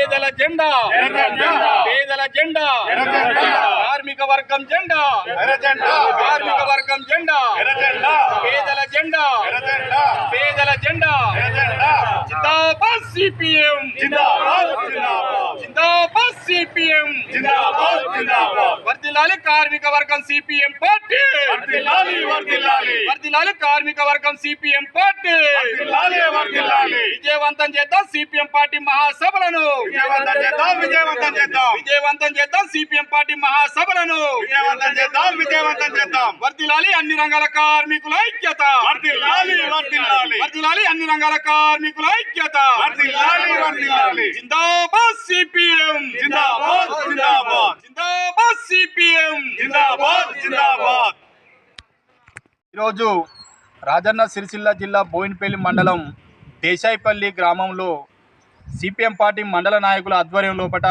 పేదల జెండా పేదల జెండా కార్మిక వర్గం జెండా కార్మిక వర్గం జెండా పేదల జెండా పేదల జెండా జిందాబాద్ సిపిఎం జిందాబాద్ సిపిఎం వర్ధిల్లాలి కార్మిక వర్గం సిపిఎం పార్టీ వర్ధిల్లాలి కార్మిక వర్గం సిపిఎం పార్టీ విజయవంతం చేద్దాం సిపిఎం పార్టీ మహాసభలను విజయవంతం చేద్దాం సిపిఎం పార్టీ మహాసభలను విజయవంతం చేద్దాం వర్ధిల్లాలి అన్ని రంగాల కార్మికుల ఐక్యత వర్ధిల్లాలి అన్ని రంగాల కార్మికుల ఐక్యత జిందాబాద్ సిపిఎం జిందాబాద్ సిపిఎం ఈరోజు రాజన్న సిరిసిల్ల జిల్లా బోయినపల్లి మండలం దేశాయిపల్లి గ్రామంలో సిపిఎం పార్టీ మండల నాయకుల ఆధ్వర్యం లోపట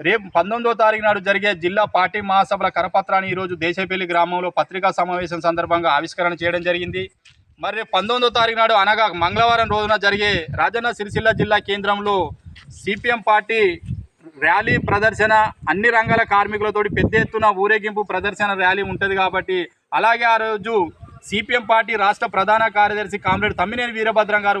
రేపు 19వ తారీఖు నాడు జరిగే జిల్లా పార్టీ మహాసభల కరపత్రాన్ని ఈరోజు దేశాయిపల్లి గ్రామంలో పత్రికా సమావేశం సందర్భంగా ఆవిష్కరణ చేయడం జరిగింది. మరి రేపు 19వ తారీఖు నాడు అనగా మంగళవారం రోజున జరిగే రాజన్న సిరిసిల్ల జిల్లా కేంద్రంలో సిపిఎం పార్టీ ర్యాలీ ప్రదర్శన అన్ని రంగాల కార్మికులతోటి పెద్ద ఎత్తున ఊరేగింపు ప్రదర్శన ర్యాలీ ఉంటుంది కాబట్టి అలాగే ఆ రోజు సిపిఎం పార్టీ రాష్ట్ర ప్రధాన కార్యదర్శి కామ్రేడ్ తమ్మినేని వీరభద్రం గారు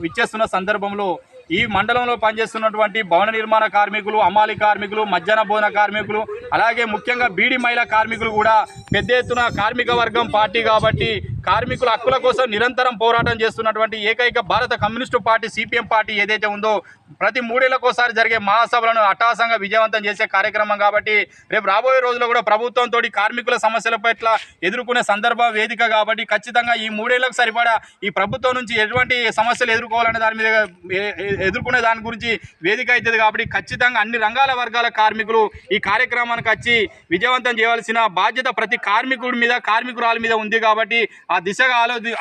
విచ్చేస్తున్న సందర్భంలో ఈ మండలంలో పనిచేస్తున్నటువంటి భవన నిర్మాణ కార్మికులు, అమాలి కార్మికులు, మధ్యాహ్న భోజన కార్మికులు, అలాగే ముఖ్యంగా బీడీ మహిళా కార్మికులు కూడా పెద్ద ఎత్తున కార్మిక వర్గం పార్టీ కాబట్టి కార్మికుల హక్కుల కోసం నిరంతరం పోరాటం చేస్తున్నటువంటి ఏకైక భారత కమ్యూనిస్టు పార్టీ సిపిఎం పార్టీ ఏదైతే ఉందో ప్రతి 3 ఏళ్లకోసారి జరిగే మహాసభలను అట్టహాసంగా విజయవంతం చేసే కార్యక్రమం కాబట్టి రేపు రాబోయే రోజుల్లో కూడా ప్రభుత్వంతో కార్మికుల సమస్యల పట్ల ఎదుర్కొనే సందర్భ వేదిక కాబట్టి ఖచ్చితంగా ఈ 3 ఏళ్లకు సరిపడా ఈ ప్రభుత్వం నుంచి ఎటువంటి సమస్యలు ఎదుర్కోవాలనే దాని మీద ఎదుర్కొనే దాని గురించి వేదిక అవుతుంది కాబట్టి ఖచ్చితంగా అన్ని రంగాల వర్గాల కార్మికులు ఈ కార్యక్రమానికి వచ్చి విజయవంతం చేయవలసిన బాధ్యత ప్రతి కార్మికుడి మీద కార్మికురాల మీద ఉంది కాబట్టి ఆ దిశగా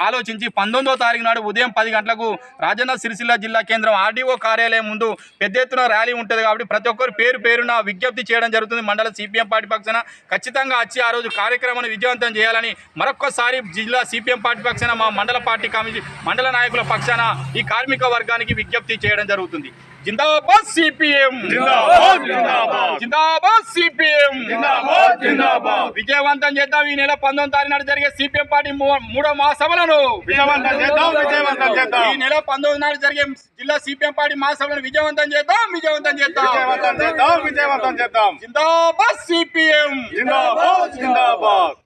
ఆలోచించి 19వ తారీఖు నాడు ఉదయం 10 గంటలకు రాజన్న సిరిసిల్ల జిల్లా కేంద్రం ఆర్డీఓ కార్యాలయం ముందు పెద్ద ఎత్తున ర్యాలీ ఉంటుంది కాబట్టి ప్రతి ఒక్కరు పేరున విజ్ఞప్తి చేయడం జరుగుతుంది. మండల సిపిఎం పార్టీ పక్షాన ఖచ్చితంగా వచ్చి ఆ రోజు కార్యక్రమాన్ని విజయవంతం చేయాలని మరొక్కసారి జిల్లా సిపిఎం పార్టీ పక్షాన మా మండల పార్టీ కమిటీ మండల నాయకుల పక్షాన ఈ కార్మిక వర్గానికి విజ్ఞప్తి చేయడం జరుగుతుంది. జిందాబాద్ సిపిఎం జిందాబాద్ సిపిఎం విజయవంతం చేద్దాం. ఈ నెల 19వ తారీఖు నాడు జరిగే సిపిఎం పార్టీ 3వ మహాసభలను విజయవంతం చేద్దాం. ఈ నెల 19వ నాడు జరిగే జిల్లా సిపిఎం పార్టీ మహాసభలను విజయవంతం చేద్దాం. జిందాబాద్ సిపిఎం జిందాబాద్.